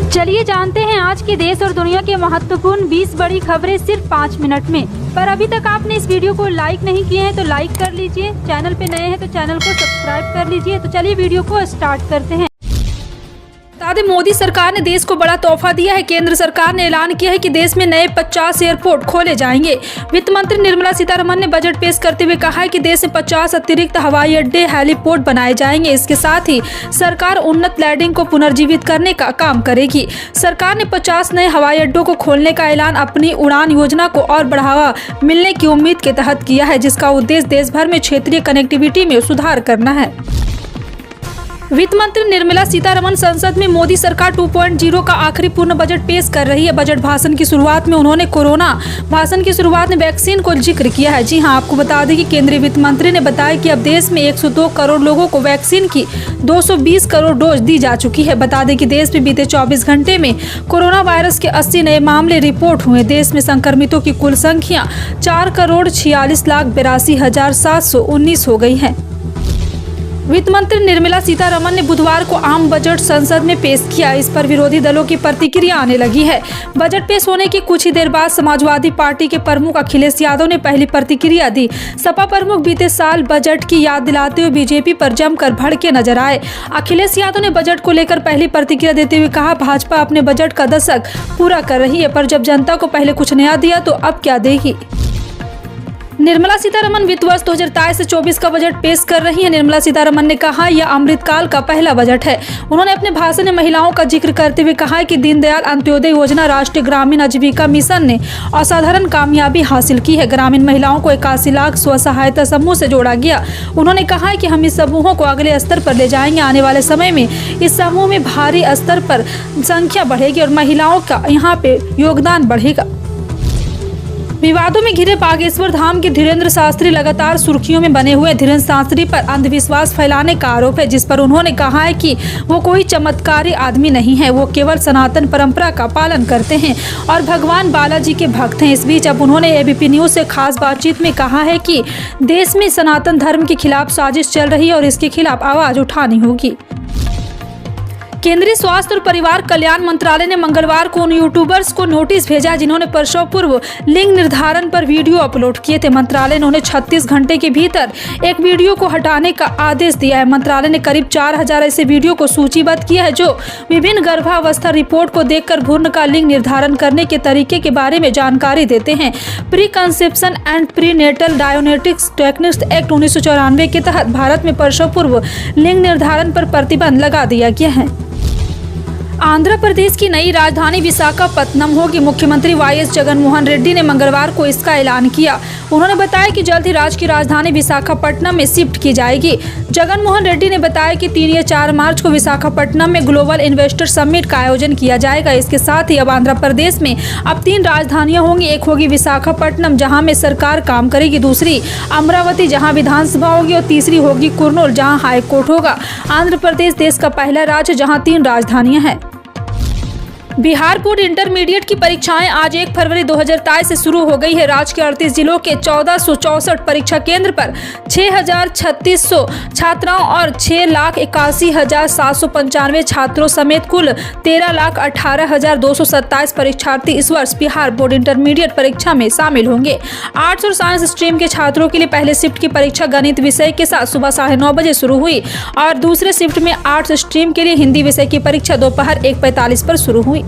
चलिए जानते हैं आज के देश और दुनिया के महत्वपूर्ण 20 बड़ी खबरें सिर्फ 5 मिनट में। पर अभी तक आपने इस वीडियो को लाइक नहीं किए हैं तो लाइक कर लीजिए, चैनल पे नए हैं तो चैनल को सब्सक्राइब कर लीजिए। तो चलिए वीडियो को स्टार्ट करते हैं। बता दें, मोदी सरकार ने देश को बड़ा तोहफा दिया है। केंद्र सरकार ने ऐलान किया है कि देश में नए 50 एयरपोर्ट खोले जाएंगे। वित्त मंत्री निर्मला सीतारमण ने बजट पेश करते हुए कहा है कि देश में 50 अतिरिक्त हवाई अड्डे, हेलीपोर्ट बनाए जाएंगे। इसके साथ ही सरकार उन्नत लैंडिंग को पुनर्जीवित करने का काम करेगी। सरकार ने 50 नए हवाई अड्डों को खोलने का ऐलान अपनी उड़ान योजना को और बढ़ावा मिलने की उम्मीद के तहत किया है, जिसका उद्देश्य देश भर में क्षेत्रीय कनेक्टिविटी में सुधार करना है। वित्त मंत्री निर्मला सीतारमण संसद में मोदी सरकार 2.0 का आखिरी पूर्ण बजट पेश कर रही है। बजट भाषण की शुरुआत में उन्होंने कोरोना भाषण की शुरुआत में वैक्सीन को जिक्र किया है। जी हां, आपको बता दें कि केंद्रीय वित्त मंत्री ने बताया कि अब देश में 102 करोड़ लोगों को वैक्सीन की 220 करोड़ डोज दी जा चुकी है। बता दें कि देश में बीते 24 घंटे में कोरोना वायरस के 80 नए मामले रिपोर्ट हुए। देश में संक्रमितों की कुल संख्या 4,46,82,719 हो गई है। वित्त मंत्री निर्मला सीतारमण ने बुधवार को आम बजट संसद में पेश किया। इस पर विरोधी दलों की प्रतिक्रिया आने लगी है। बजट पेश होने की कुछ ही देर बाद समाजवादी पार्टी के प्रमुख अखिलेश यादव ने पहली प्रतिक्रिया दी। सपा प्रमुख बीते साल बजट की याद दिलाते हुए बीजेपी पर जमकर भड़के नजर आए। अखिलेश यादव ने बजट को लेकर पहली प्रतिक्रिया देते हुए कहा, भाजपा अपने बजट का दशक पूरा कर रही है, पर जब जनता को पहले कुछ नया दिया तो अब क्या देगी। निर्मला सीतारमण वित्त वर्ष 2023 से 24 का बजट पेश कर रही हैं। निर्मला सीतारमण ने कहा, यह अमृतकाल का पहला बजट है। उन्होंने अपने भाषण में महिलाओं का जिक्र करते हुए कहा कि दीनदयाल अंत्योदय योजना, राष्ट्रीय ग्रामीण आजीविका मिशन ने असाधारण कामयाबी हासिल की है। ग्रामीण महिलाओं को 81 लाख स्व सहायता समूह से जोड़ा गया। उन्होंने कहा कि हम इस समूहों को अगले स्तर पर ले जाएंगे। आने वाले समय में इस समूह में भारी स्तर पर संख्या बढ़ेगी और महिलाओं का यहाँ पे योगदान बढ़ेगा। विवादों में घिरे बागेश्वर धाम के धीरेन्द्र शास्त्री लगातार सुर्खियों में बने हुए। धीरेन्द्र शास्त्री पर अंधविश्वास फैलाने का आरोप है, जिस पर उन्होंने कहा है कि वो कोई चमत्कारी आदमी नहीं है, वो केवल सनातन परंपरा का पालन करते हैं और भगवान बालाजी के भक्त हैं। इस बीच अब उन्होंने एबीपी न्यूज से खास बातचीत में कहा है कि देश में सनातन धर्म के खिलाफ साजिश चल रही है और इसके खिलाफ आवाज उठानी होगी। केंद्रीय स्वास्थ्य और परिवार कल्याण मंत्रालय ने मंगलवार को उन यूट्यूबर्स को नोटिस भेजा जिन्होंने प्रसव पूर्व लिंग निर्धारण पर वीडियो अपलोड किए थे। मंत्रालय ने उन्हें 36 घंटे के भीतर एक वीडियो को हटाने का आदेश दिया है। मंत्रालय ने करीब 4000 ऐसे वीडियो को सूचीबद्ध किया है जो विभिन्न गर्भावस्था रिपोर्ट को देखकर भ्रूण का लिंग निर्धारण करने के तरीके के बारे में जानकारी देते हैं। Pre conception and prenatal diagnostics techniques act 1994 के तहत भारत में प्रसव पूर्व लिंग निर्धारण पर प्रतिबंध लगा दिया गया है। आंध्र प्रदेश की नई राजधानी विशाखापत्तनम होगी। मुख्यमंत्री वाईएस जगनमोहन रेड्डी ने मंगलवार को इसका ऐलान किया। उन्होंने बताया कि जल्द ही राज्य की राजधानी विशाखापट्टनम में शिफ्ट की जाएगी। जगनमोहन रेड्डी ने बताया कि 3 या 4 मार्च को विशाखापट्टनम में ग्लोबल इन्वेस्टर समिट का आयोजन किया जाएगा। इसके साथ ही अब आंध्र प्रदेश में अब 3 राजधानियां होंगी। एक होगी विशाखापट्टनम, जहां में सरकार काम करेगी, दूसरी अमरावती जहां विधानसभा होगी और तीसरी होगी कुर्नूल, जहां हाईकोर्ट होगा। आंध्र प्रदेश देश का पहला राज्य जहां 3 राजधानियां हैं। बिहार बोर्ड इंटरमीडिएट की परीक्षाएं आज 1 फरवरी 2023 से शुरू हो गई है। राज्य के 38 जिलों के 1464 परीक्षा केंद्र पर 63,600 छात्राओं और 6,81,795 छात्रों समेत कुल 13,18,227 परीक्षार्थी इस वर्ष बिहार बोर्ड इंटरमीडिएट परीक्षा में शामिल होंगे। आर्ट्स और साइंस स्ट्रीम के छात्रों के लिए पहले शिफ्ट की परीक्षा गणित विषय के साथ सुबह 9:30 बजे शुरू हुई और दूसरे शिफ्ट में आर्ट्स स्ट्रीम के लिए हिंदी विषय की परीक्षा दोपहर 1:45 पर शुरू हुई।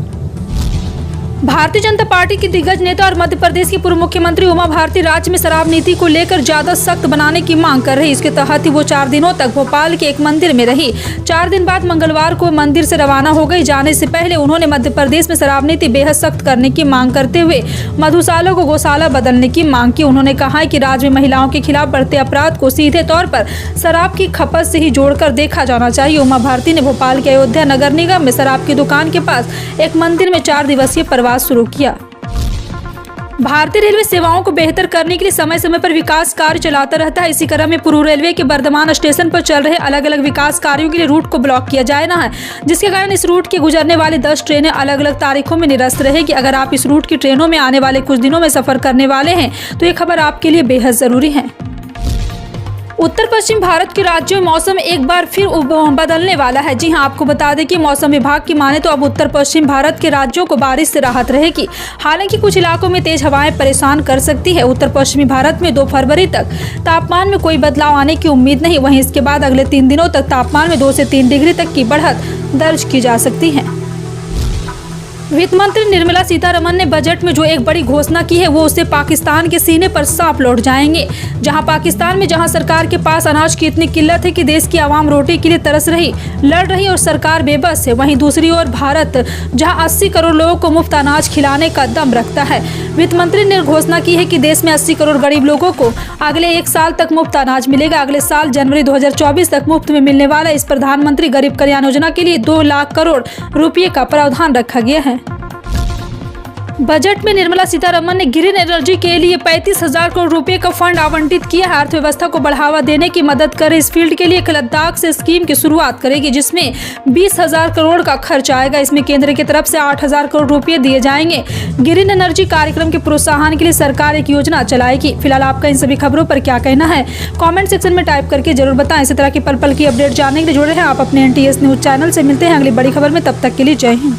भारतीय जनता पार्टी की दिग्गज नेता और मध्य प्रदेश की पूर्व मुख्यमंत्री उमा भारती राज्य में शराब नीति को लेकर ज्यादा सख्त बनाने की मांग कर रही। इसके तहत ही वो 4 दिनों तक भोपाल के एक मंदिर में रही। 4 दिन बाद मंगलवार को मंदिर से रवाना हो गई। जाने से पहले उन्होंने मध्य प्रदेश में शराब नीति बेहद सख्त करने की मांग करते हुए मधुशाला को गौशाला बदलने की मांग की। उन्होंने कहा कि राज्य में महिलाओं के खिलाफ बढ़ते अपराध को सीधे तौर पर शराब की खपत से ही जोड़कर देखा जाना चाहिए। उमा भारती ने भोपाल के अयोध्या नगर निगम में शराब की दुकान के पास एक मंदिर में 4 दिवसीय प्रवास शुरू किया। भारतीय रेलवे सेवाओं को बेहतर करने के लिए समय समय पर विकास कार्य चलाता रहता है। इसी क्रम में पूर्व रेलवे के बर्धमान स्टेशन पर चल रहे अलग अलग विकास कार्यों के लिए रूट को ब्लॉक किया जा रहा है, जिसके कारण इस रूट के गुजरने वाली 10 ट्रेनें अलग अलग तारीखों में निरस्त रहेगी। अगर आप इस रूट की ट्रेनों में आने वाले कुछ दिनों में सफर करने वाले हैं तो ये खबर आपके लिए बेहद जरूरी है। उत्तर पश्चिम भारत के राज्यों में मौसम एक बार फिर बदलने वाला है। जी हां, आपको बता दें कि मौसम विभाग की माने तो अब उत्तर पश्चिम भारत के राज्यों को बारिश से राहत रहेगी। हालांकि कुछ इलाकों में तेज हवाएं परेशान कर सकती है। उत्तर पश्चिमी भारत में 2 फरवरी तक तापमान में कोई बदलाव आने की उम्मीद नहीं। वहीं इसके बाद अगले 3 दिनों तक तापमान में 2 से 3 डिग्री तक की बढ़त दर्ज की जा सकती है। वित्त मंत्री निर्मला सीतारमण ने बजट में जो एक बड़ी घोषणा की है वो उससे पाकिस्तान के सीने पर सांप लौट जाएंगे। जहां पाकिस्तान में जहां सरकार के पास अनाज की इतनी किल्लत है कि देश की आवाम रोटी के लिए तरस रही, लड़ रही और सरकार बेबस है, वहीं दूसरी ओर भारत जहां 80 करोड़ लोगों को मुफ्त अनाज खिलाने का दम रखता है। वित्त मंत्री ने घोषणा की है कि देश में 80 करोड़ गरीब लोगों को अगले 1 साल तक मुफ्त अनाज मिलेगा। अगले साल जनवरी 2024 तक मुफ्त में मिलने वाला इस प्रधानमंत्री गरीब कल्याण योजना के लिए 2 लाख करोड़ रुपये का प्रावधान रखा गया है। बजट में निर्मला सीतारमण ने ग्रीन एनर्जी के लिए 35,000 करोड़ रुपए का फंड आवंटित किया है। अर्थव्यवस्था को बढ़ावा देने की मदद करे इस फील्ड के लिए लद्दाख से स्कीम की शुरुआत करेगी, जिसमें 20,000 करोड़ का खर्च आएगा। इसमें केंद्र की तरफ से 8,000 करोड़ रुपए दिए जाएंगे। ग्रीन एनर्जी कार्यक्रम के प्रोत्साहन के लिए सरकार एक योजना चलाएगी। फिलहाल आपका इन सभी खबरों पर क्या कहना है, कॉमेंट सेक्शन में टाइप करके जरूर बताएं। इसी तरह की पल पल की अपडेट जानने के लिए जुड़े हैं आप अपने NTS न्यूज चैनल से। मिलते हैं अगली बड़ी खबर में, तब तक के लिए जय हिंद।